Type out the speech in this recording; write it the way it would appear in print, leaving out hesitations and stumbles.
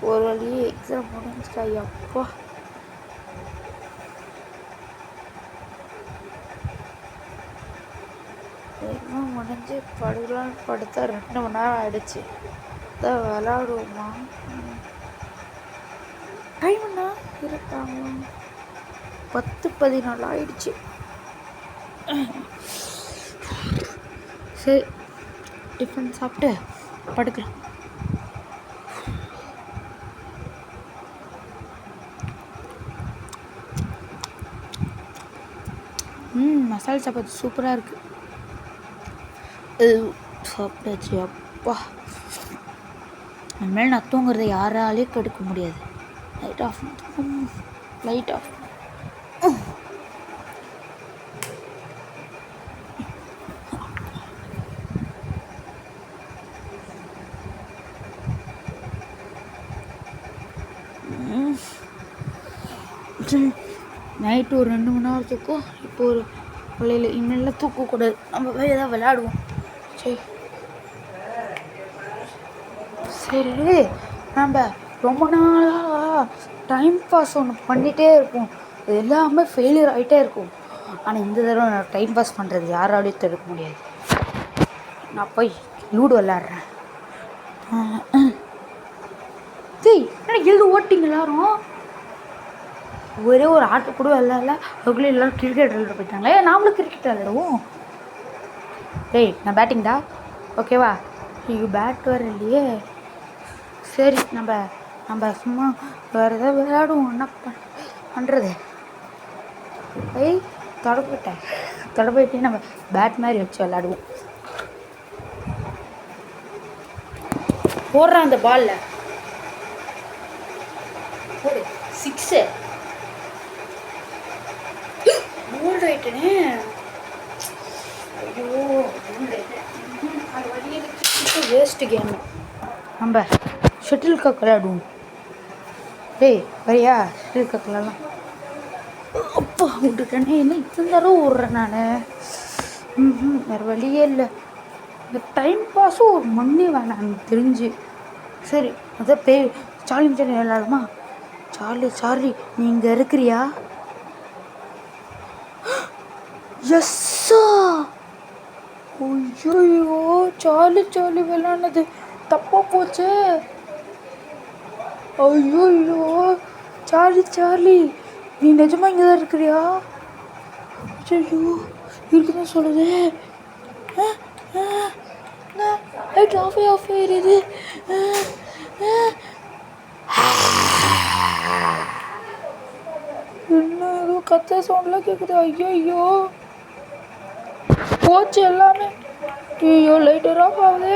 ஒரு வழியே எக்ஸாம் முடிஞ்சிட்டா எப்போ எக்ஸாம் முடிஞ்சு படுக்கலான்னு படுத்தா 2 மணி நேரம் ஆயிடுச்சு. அதான் விளாடுவோமா? டைம் என்ன இருக்காங்க 10:14 ஆயிடுச்சு. சரி, டிஃபன் சாப்பிட்டு படுக்கலாம். மசாலா சாப்பாடு சூப்பராக இருக்குது. சாப்பிட்டாச்சு. அப்பா, இனிமேல் நான் தூங்குறதை யாராலையும் கெடுக்க முடியாது. Light off. நைட்டு ஒரு 2 மணி நேரம் தூக்கம். இப்போ ஒரு பிள்ளைல இனிமேல் தூக்கக்கூடாது. நம்ம போய் ஏதாவது விளையாடுவோம். சரி, நம்ம ரொம்ப நாளாக டைம் பாஸ் ஒன்று பண்ணிகிட்டே இருப்போம். அது எல்லாமே ஃபெயிலியர் ஆகிட்டே இருக்கும். ஆனால் இந்த தடவை நான் டைம் பாஸ் பண்ணுறது யாராலையும் தடுக்க முடியாது. நான் போய் லூடோ விளையாடுறேன். சரி, எனக்கு எழுது ஓட்டிங்க எல்லாரும். ஒரே ஒரு ஆட்டை கூட விளையாடல. அதுக்குள்ளே எல்லோரும் கிரிக்கெட் விளையாட போயிட்டாங்களே. நாமளும் கிரிக்கெட் விளையாடுவோம். டேய், நான் பேட்டிங்டா, ஓகேவா? ஐயோ, பேட் வர இல்லையே. சரி, நம்ம சும்மா வேறு ஏதாவது விளையாடுவோம். என்ன பண்ணுறது? தொடப்போயிட்டு நம்ம பேட் மாதிரி வச்சு விளையாடுவோம். போடுறான் அந்த பாலில் போடு. 6 போல்ட் ஆயிட்டனே. ஐயோ, அது வழியே வேஸ்ட்டு கேம். நம்ம ஷட்டில் காக் விளையாடுவோம். டேய், வரியா? ஷட்டில் காக் விளையாடலாம். அப்பா, விட்டுட்டேனே. என்ன இத்தனை தடவை விட்றேன் நான். வேறு வழியே இல்லை. இந்த டைம் பாஸும் ஒரு மண்ணே வேணாம் எனக்கு தெரிஞ்சு. சரி, அதான் சார்லி விளையாடலாமா? சார்லி நீ இங்கே இருக்கிறியா? எஸ்ஸா! ஐயோ, சார்லி விளையாடுனது தப்பாக போச்சு. ஐயோ, சார்லி நீ நிஜமாக இங்கே தான் இருக்கிறியா? ஐயோ, இருக்குதான் சொல்லுது. லைட் ஆஃப் ஆயிடுது. என்ன ஏதோ கத்த சவுண்ட்லாம் கேட்குது. ஐயோ, போச்சு எல்லாமே. ஐயோ, லைட்டர் ஆஃப் ஆகுது.